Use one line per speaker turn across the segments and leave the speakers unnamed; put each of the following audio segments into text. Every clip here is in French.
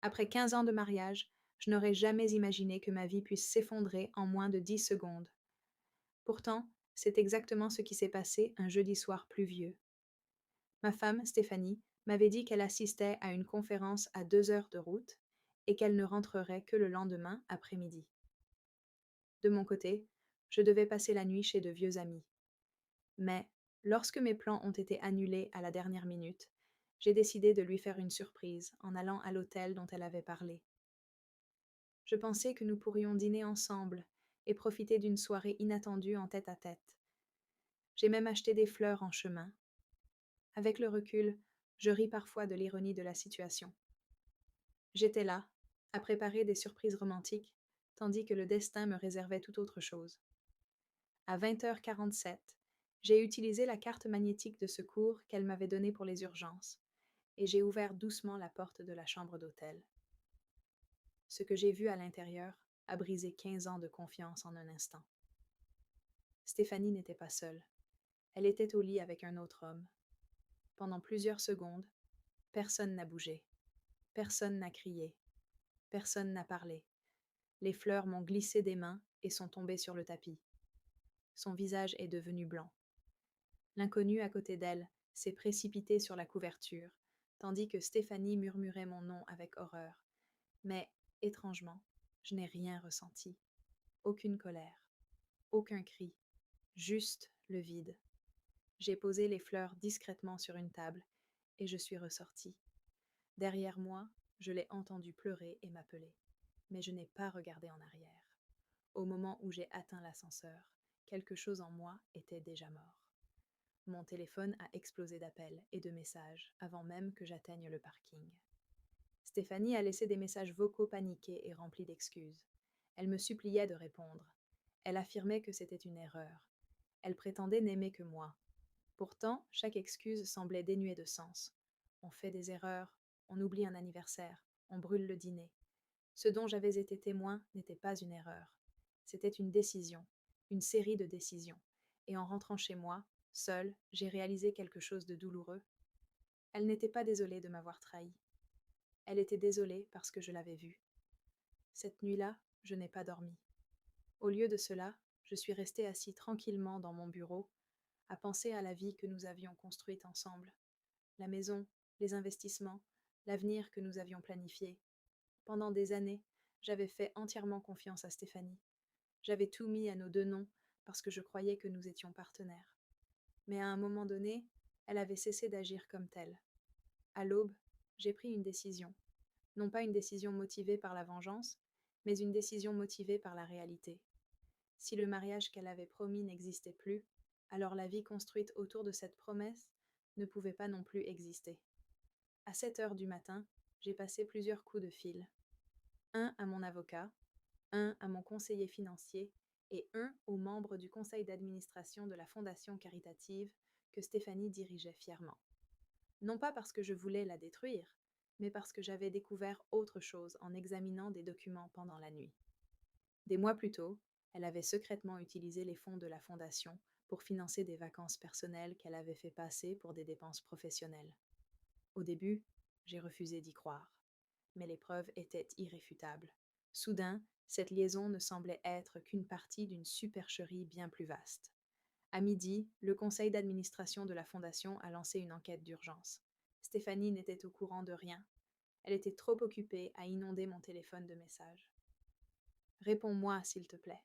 Après 15 ans de mariage, je n'aurais jamais imaginé que ma vie puisse s'effondrer en moins de 10 secondes. Pourtant, c'est exactement ce qui s'est passé un jeudi soir pluvieux. Ma femme, Stéphanie, m'avait dit qu'elle assistait à une conférence à 2 heures de route et qu'elle ne rentrerait que le lendemain après-midi. De mon côté, je devais passer la nuit chez de vieux amis. Mais, lorsque mes plans ont été annulés à la dernière minute, j'ai décidé de lui faire une surprise en allant à l'hôtel dont elle avait parlé. Je pensais que nous pourrions dîner ensemble et profiter d'une soirée inattendue en tête-à-tête. J'ai même acheté des fleurs en chemin. Avec le recul, je ris parfois de l'ironie de la situation. J'étais là, à préparer des surprises romantiques, tandis que le destin me réservait tout autre chose. À 20h47, j'ai utilisé la carte magnétique de secours qu'elle m'avait donnée pour les urgences, et j'ai ouvert doucement la porte de la chambre d'hôtel. Ce que j'ai vu à l'intérieur a brisé 15 ans de confiance en un instant. Stéphanie n'était pas seule. Elle était au lit avec un autre homme. Pendant plusieurs secondes, personne n'a bougé. Personne n'a crié. Personne n'a parlé. Les fleurs m'ont glissé des mains et sont tombées sur le tapis. Son visage est devenu blanc. L'inconnu à côté d'elle s'est précipité sur la couverture, tandis que Stéphanie murmurait mon nom avec horreur. Mais, étrangement, je n'ai rien ressenti. Aucune colère. Aucun cri. Juste le vide. J'ai posé les fleurs discrètement sur une table et je suis ressortie. Derrière moi, je l'ai entendu pleurer et m'appeler. Mais je n'ai pas regardé en arrière. Au moment où j'ai atteint l'ascenseur, quelque chose en moi était déjà mort. Mon téléphone a explosé d'appels et de messages avant même que j'atteigne le parking. Stéphanie a laissé des messages vocaux paniqués et remplis d'excuses. Elle me suppliait de répondre. Elle affirmait que c'était une erreur. Elle prétendait n'aimer que moi. Pourtant, chaque excuse semblait dénuée de sens. On fait des erreurs, on oublie un anniversaire, on brûle le dîner. Ce dont j'avais été témoin n'était pas une erreur. C'était une décision, une série de décisions. Et en rentrant chez moi, seule, j'ai réalisé quelque chose de douloureux. Elle n'était pas désolée de m'avoir trahi. Elle était désolée parce que je l'avais vue. Cette nuit-là, je n'ai pas dormi. Au lieu de cela, je suis restée assis tranquillement dans mon bureau, à penser à la vie que nous avions construite ensemble. La maison, les investissements, l'avenir que nous avions planifié. Pendant des années, j'avais fait entièrement confiance à Stéphanie. J'avais tout mis à nos deux noms parce que je croyais que nous étions partenaires. Mais à un moment donné, elle avait cessé d'agir comme telle. À l'aube, j'ai pris une décision. Non pas une décision motivée par la vengeance, mais une décision motivée par la réalité. Si le mariage qu'elle avait promis n'existait plus, alors la vie construite autour de cette promesse ne pouvait pas non plus exister. À 7 heures du matin, j'ai passé plusieurs coups de fil. Un à mon avocat, un à mon conseiller financier et un aux membres du conseil d'administration de la fondation caritative que Stéphanie dirigeait fièrement. Non pas parce que je voulais la détruire, mais parce que j'avais découvert autre chose en examinant des documents pendant la nuit. Des mois plus tôt, elle avait secrètement utilisé les fonds de la fondation pour financer des vacances personnelles qu'elle avait fait passer pour des dépenses professionnelles. Au début, j'ai refusé d'y croire. Mais les preuves étaient irréfutables. Soudain, cette liaison ne semblait être qu'une partie d'une supercherie bien plus vaste. À midi, le conseil d'administration de la fondation a lancé une enquête d'urgence. Stéphanie n'était au courant de rien. Elle était trop occupée à inonder mon téléphone de messages. Réponds-moi, s'il te plaît.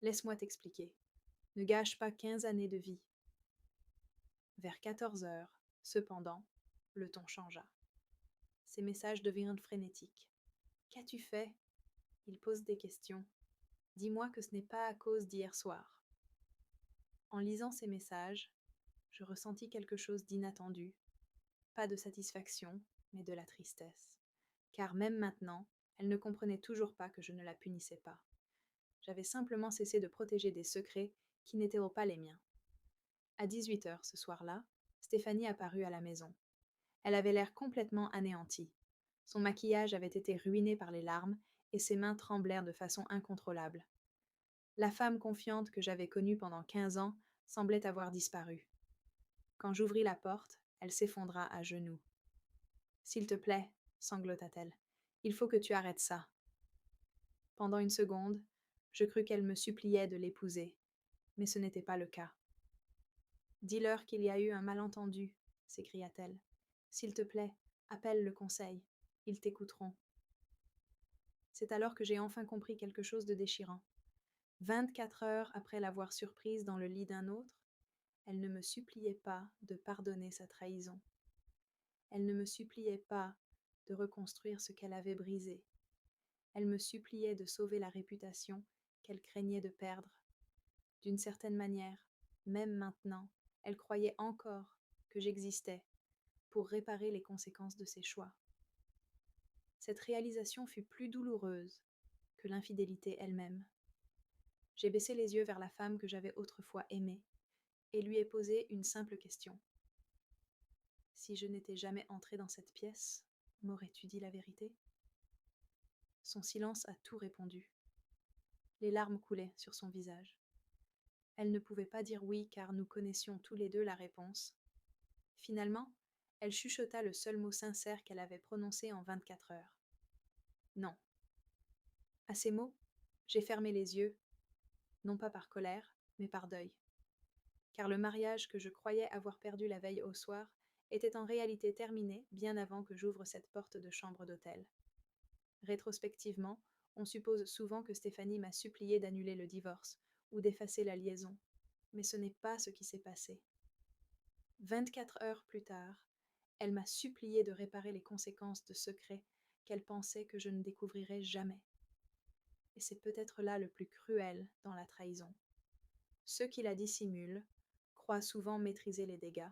Laisse-moi t'expliquer. Ne gâche pas 15 années de vie. Vers 14 heures, cependant, le ton changea. Ses messages devinrent frénétiques. Qu'as-tu fait? Il pose des questions. Dis-moi que ce n'est pas à cause d'hier soir. En lisant ces messages, je ressentis quelque chose d'inattendu. Pas de satisfaction, mais de la tristesse. Car même maintenant, elle ne comprenait toujours pas que je ne la punissais pas. J'avais simplement cessé de protéger des secrets qui n'étaient pas les miens. À 18 heures ce soir-là, Stéphanie apparut à la maison. Elle avait l'air complètement anéantie. Son maquillage avait été ruiné par les larmes et ses mains tremblèrent de façon incontrôlable. La femme confiante que j'avais connue pendant 15 ans semblait avoir disparu. Quand j'ouvris la porte, elle s'effondra à genoux. « S'il te plaît, sanglota-t-elle, Il faut que tu arrêtes ça. Pendant une seconde, je crus qu'elle me suppliait de l'épouser, mais ce n'était pas le cas. Dis-leur qu'il y a eu un malentendu, s'écria-t-elle. S'il te plaît, appelle le conseil. Ils t'écouteront. C'est alors que j'ai enfin compris quelque chose de déchirant. 24 heures après l'avoir surprise dans le lit d'un autre, elle ne me suppliait pas de pardonner sa trahison. Elle ne me suppliait pas de reconstruire ce qu'elle avait brisé. Elle me suppliait de sauver la réputation qu'elle craignait de perdre. D'une certaine manière, même maintenant, elle croyait encore que j'existais pour réparer les conséquences de ses choix. Cette réalisation fut plus douloureuse que l'infidélité elle-même. J'ai baissé les yeux vers la femme que j'avais autrefois aimée et lui ai posé une simple question. Si je n'étais jamais entrée dans cette pièce, m'aurais-tu dit la vérité? Son silence a tout répondu. Les larmes coulaient sur son visage. Elle ne pouvait pas dire oui car nous connaissions tous les deux la réponse. Finalement, elle chuchota le seul mot sincère qu'elle avait prononcé en 24 heures. Non. À ces mots, j'ai fermé les yeux, non pas par colère, mais par deuil. Car le mariage que je croyais avoir perdu la veille au soir était en réalité terminé bien avant que j'ouvre cette porte de chambre d'hôtel. Rétrospectivement, on suppose souvent que Stéphanie m'a supplié d'annuler le divorce ou d'effacer la liaison, mais ce n'est pas ce qui s'est passé. 24 heures plus tard, elle m'a supplié de réparer les conséquences de secrets qu'elle pensait que je ne découvrirais jamais. Et c'est peut-être là le plus cruel dans la trahison. Ceux qui la dissimulent croient souvent maîtriser les dégâts.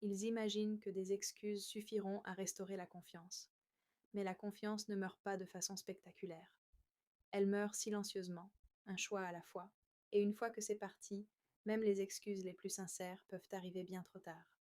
Ils imaginent que des excuses suffiront à restaurer la confiance. Mais la confiance ne meurt pas de façon spectaculaire. Elle meurt silencieusement, un choix à la fois. Et une fois que c'est parti, même les excuses les plus sincères peuvent arriver bien trop tard.